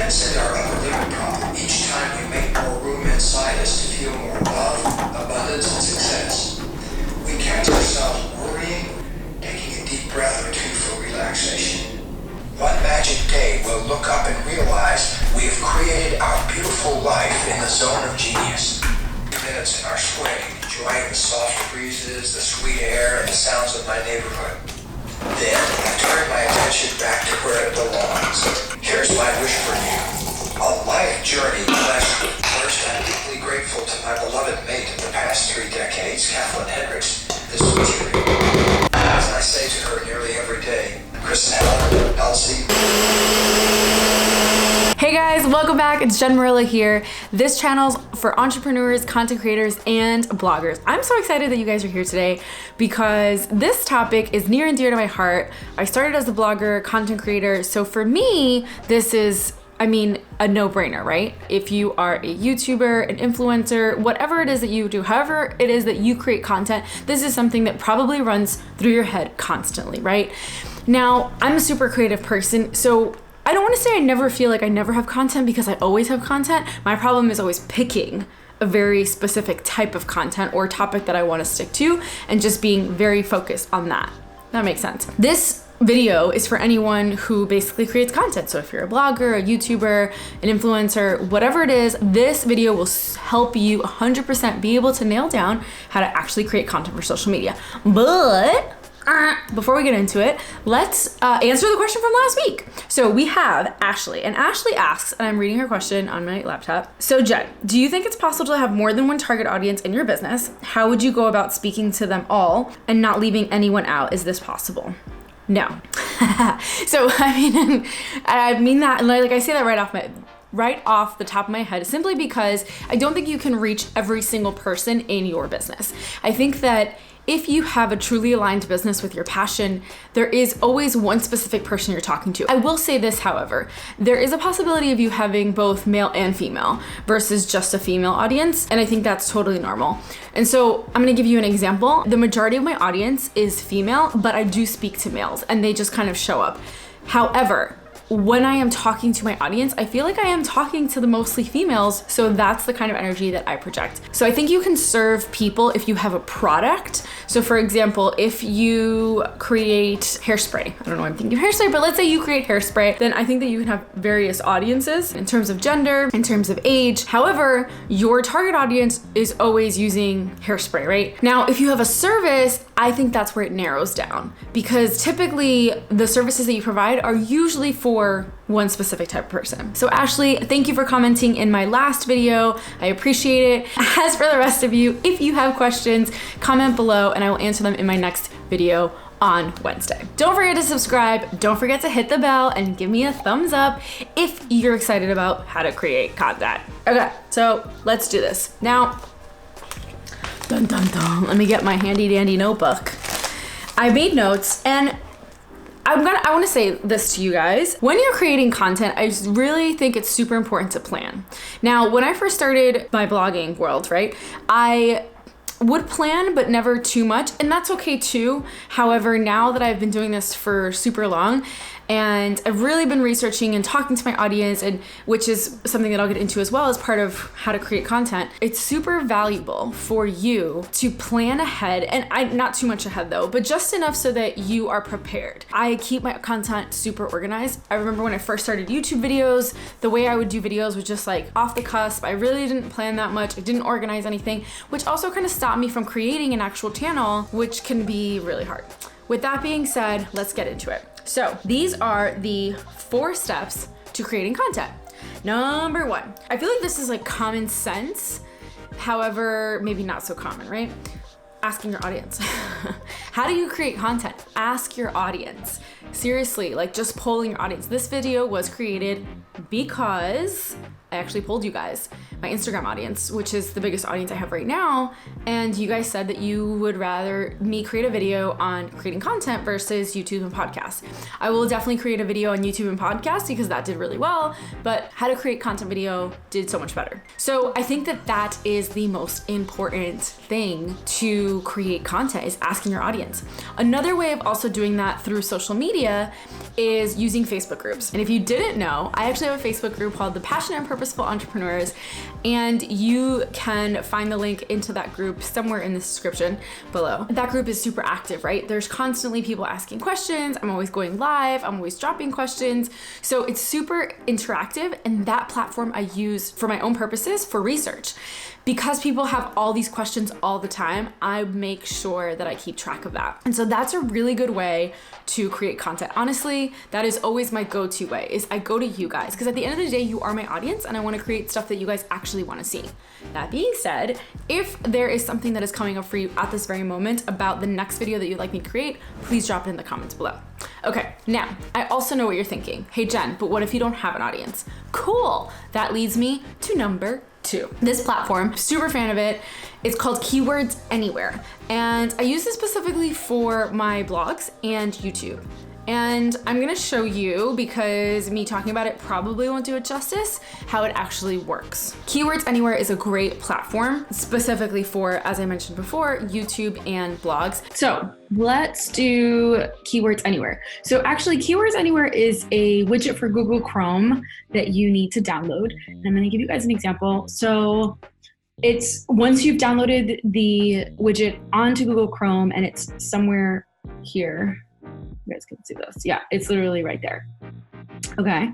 transcend our upper limit problem each time we make more room inside us to feel more love, abundance, and success. We catch ourselves worrying, taking a deep breath or two for relaxation. One magic day, we'll look up and realize we have created our beautiful life in the zone of genius. Minutes in our swing, enjoying the soft breezes, the sweet air, and the sounds of my neighborhood. Then I turn my attention back to where it belongs. Here's my wish for you. A life journey blessed. First, I'm deeply grateful to my beloved mate of the past 3 decades, Kathleen Hendricks, this material. As I say to her nearly every day, Chris and Helen, Elsie. Hey guys, welcome back. It's Jen Marilla here. This channel's for entrepreneurs, content creators, and bloggers. I'm so excited that you guys are here today because this topic is near and dear to my heart. I started as a blogger, content creator, so for me, this is, a no-brainer, right? If you are a YouTuber, an influencer, whatever it is that you do, however it is that you create content, this is something that probably runs through your head constantly, right? Now, I'm a super creative person, so I don't want to say I never feel like I never have content because I always have content. My problem is always picking a very specific type of content or topic that I want to stick to and just being very focused on that. That makes sense. This video is for anyone who basically creates content. So if you're a blogger, a YouTuber, an influencer, whatever it is, this video will help you 100% be able to nail down how to actually create content for social media. But before we get into it, let's answer the question from last week. So we have Ashley, and Ashley asks, and I'm reading her question on my laptop. So Jen, do you think it's possible to have more than one target audience in your business? How would you go about speaking to them all and not leaving anyone out? Is this possible? No. So I mean that, and like I say that right off the top of my head, simply because I don't think you can reach every single person in your business. I think that if you have a truly aligned business with your passion, there is always one specific person you're talking to. I will say this, however, there is a possibility of you having both male and female versus just a female audience, and I think that's totally normal. And so I'm gonna give you an example. The majority of my audience is female, but I do speak to males, and they just kind of show up. However, when I am talking to my audience, I feel like I am talking to the mostly females, so that's the kind of energy that I project. So I think you can serve people if you have a product. So for example, if you create hairspray, I don't know why I'm thinking of hairspray, but let's say you create hairspray, then I think that you can have various audiences in terms of gender, in terms of age. However, your target audience is always using hairspray, right? Now, if you have a service, I think that's where it narrows down, because typically the services that you provide are usually for one specific type of person. So Ashley, thank you for commenting in my last video. I appreciate it. As for the rest of you, if you have questions, comment below and I will answer them in my next video on Wednesday. Don't forget to subscribe. Don't forget to hit the bell and give me a thumbs up if you're excited about how to create content. Okay, so let's do this. Now, dun dun dun, let me get my handy dandy notebook. I made notes, and I want to say this to you guys. When you're creating content, I really think it's super important to plan. Now, when I first started my blogging world, right, I would plan, but never too much, and that's okay too. However, now that I've been doing this for super long, and I've really been researching and talking to my audience, and which is something that I'll get into as well as part of how to create content. It's super valuable for you to plan ahead, and not too much ahead though, but just enough so that you are prepared. I keep my content super organized. I remember when I first started YouTube videos, the way I would do videos was just like off the cusp. I really didn't plan that much. I didn't organize anything, which also kind of stopped me from creating an actual channel, which can be really hard. With that being said, let's get into it. So these are the 4 steps to creating content. Number 1, I feel like this is like common sense, however, maybe not so common, right? Asking your audience. How do you create content? Ask your audience. Seriously, like just polling your audience. This video was created because I actually polled you guys, my Instagram audience, which is the biggest audience I have right now. And you guys said that you would rather me create a video on creating content versus YouTube and podcasts. I will definitely create a video on YouTube and podcasts because that did really well, but how to create content video did so much better. So I think that that is the most important thing to create content, is asking your audience. Another way of also doing that through social media is using Facebook groups. And if you didn't know, I actually have a Facebook group called the Passionate and Purposeful Entrepreneurs, and you can find the link into that group somewhere in the description below. That group is super active, right? There's constantly people asking questions. I'm always going live. I'm always dropping questions. So it's super interactive, and that platform I use for my own purposes for research. Because people have all these questions all the time, I make sure that I keep track of that. And so that's a really good way to create content. Honestly, that is always my go-to way, is I go to you guys, because at the end of the day, you are my audience and I want to create stuff that you guys actually want to see. That being said, if there is something that is coming up for you at this very moment about the next video that you'd like me to create, please drop it in the comments below. Okay, now, I also know what you're thinking. Hey Jen, but what if you don't have an audience? Cool, that leads me to number 2. This platform, super fan of it. It's called Keywords Anywhere. And I use it specifically for my blogs and YouTube. And I'm gonna show you, because me talking about it probably won't do it justice, how it actually works. Keywords Anywhere is a great platform specifically for, as I mentioned before, YouTube and blogs. So let's do Keywords Anywhere. So actually Keywords Anywhere is a widget for Google Chrome that you need to download. And I'm gonna give you guys an example. So it's once you've downloaded the widget onto Google Chrome and it's somewhere here. You guys can see this. Yeah, it's literally right there. Okay,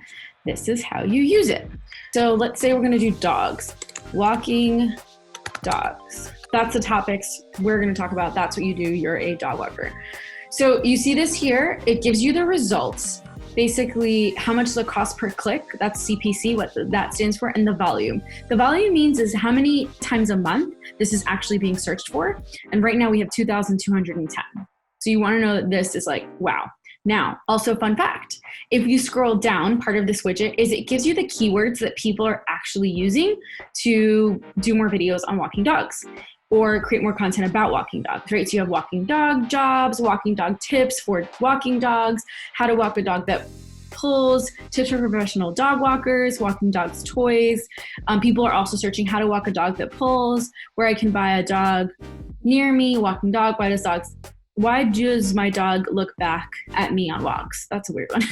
this is how you use it. So let's say we're gonna do dogs, walking dogs. That's the topics we're gonna talk about. That's what you do, you're a dog walker. So you see this here, it gives you the results. Basically, how much does it cost per click? That's CPC, what that stands for, and the volume. The volume means is how many times a month this is actually being searched for. And right now we have 2,210. So you want to know that this is like, wow. Now, also fun fact, if you scroll down, part of this widget is it gives you the keywords that people are actually using to do more videos on walking dogs or create more content about walking dogs, right? So you have walking dog jobs, walking dog tips for walking dogs, how to walk a dog that pulls, tips for professional dog walkers, walking dogs toys. People are also searching how to walk a dog that pulls, where I can buy a dog near me, walking dog, why does my dog look back at me on walks? That's a weird one.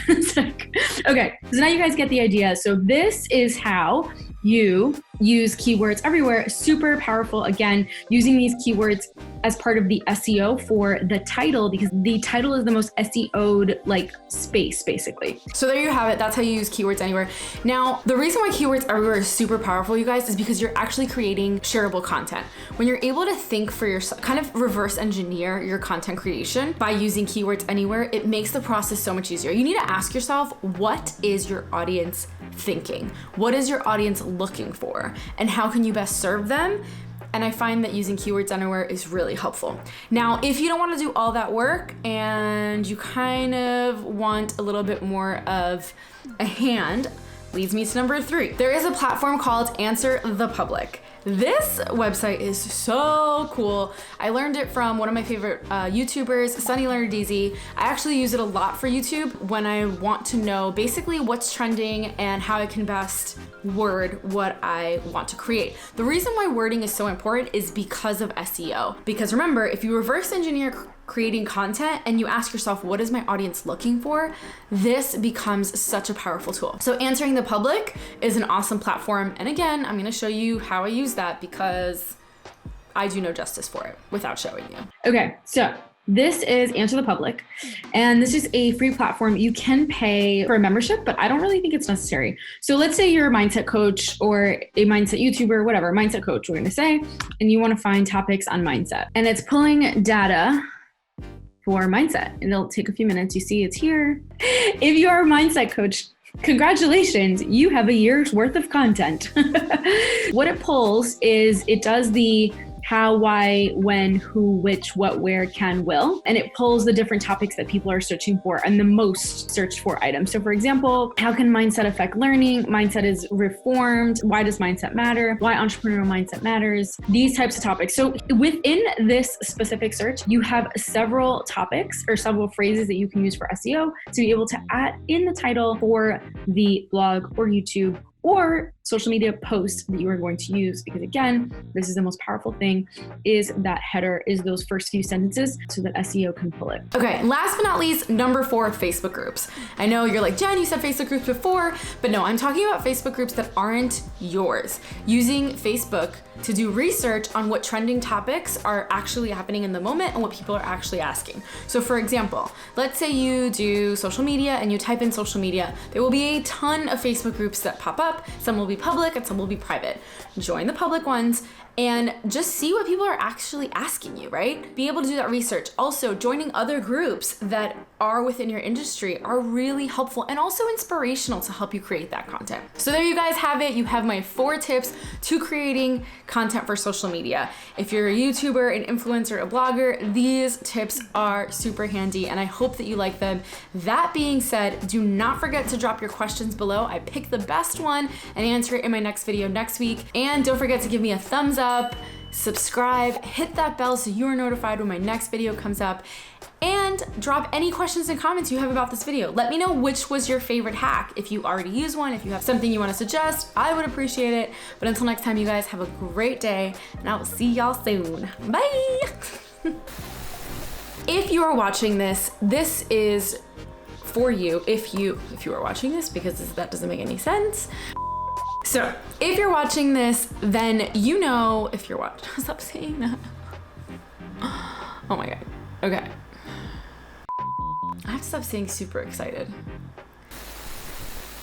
Okay, so now you guys get the idea. So this is how you use keywords everywhere. Super powerful. Again, using these keywords as part of the SEO for the title, because the title is the most SEO'd like space basically. So there you have it. That's how you use Keywords Anywhere. Now, the reason why Keywords Everywhere is super powerful, you guys, is because you're actually creating shareable content. When you're able to think for yourself, kind of reverse engineer your content creation by using Keywords Anywhere, it makes the process so much easier. You need to ask yourself, what is your audience thinking? What is your audience looking for? And how can you best serve them? And I find that using Keywords Anywhere is really helpful. Now, if you don't want to do all that work and you kind of want a little bit more of a hand, leads me to number 3. There is a platform called Answer the Public. This website is so cool. I learned it from one of my favorite YouTubers, Sunny Leonard DZ. I actually use it a lot for YouTube when I want to know basically what's trending and how I can best word what I want to create. The reason why wording is so important is because of SEO. Because remember, if you reverse engineer creating content and you ask yourself, what is my audience looking for? This becomes such a powerful tool. So Answering the Public is an awesome platform. And again, I'm gonna show you how I use that because I do no justice for it without showing you. Okay, so this is Answer the Public, and this is a free platform. You can pay for a membership, but I don't really think it's necessary. So let's say you're a mindset coach or a mindset YouTuber, whatever, mindset coach, we're gonna say, and you wanna find topics on mindset. And it's pulling data for mindset, and it'll take a few minutes. You see it's here. If you are a mindset coach, congratulations, you have a year's worth of content. What it pulls is it does the how, why, when, who, which, what, where, can, will, and it pulls the different topics that people are searching for and the most searched for items. So for example, how can mindset affect learning? Mindset is reformed. Why does mindset matter? Why entrepreneurial mindset matters? These types of topics. So within this specific search, you have several topics or several phrases that you can use for SEO to be able to add in the title for the blog or YouTube, or social media post that you are going to use, because again, this is the most powerful thing, is that header, is those first few sentences, so that SEO can pull it. Okay, last but not least, number 4, Facebook groups. I know you're like, Jen, you said Facebook groups before, but no, I'm talking about Facebook groups that aren't yours. Using Facebook to do research on what trending topics are actually happening in the moment and what people are actually asking. So for example, let's say you do social media and you type in social media, there will be a ton of Facebook groups that pop up. Some will be public and some will be private. Join the public ones and just see what people are actually asking you, right? Be able to do that research. Also, joining other groups that are within your industry are really helpful and also inspirational to help you create that content. So there you guys have it. You have my 4 tips to creating content for social media. If you're a YouTuber, an influencer, a blogger, these tips are super handy and I hope that you like them. That being said, do not forget to drop your questions below. I pick the best one and answer it in my next video next week. And don't forget to give me a thumbs up, subscribe, hit that bell so you are notified when my next video comes up, and drop any questions and comments you have about this video. Let me know which was your favorite hack. If you already use one, if you have something you want to suggest, I would appreciate it. But until next time, you guys have a great day and I will see y'all soon. Bye. If you are watching this, this is for you. If you are watching this, because that doesn't make any sense. So if you're watching this, then you know, if you're watching, stop saying that. Oh my God. Okay. I have to stop saying super excited.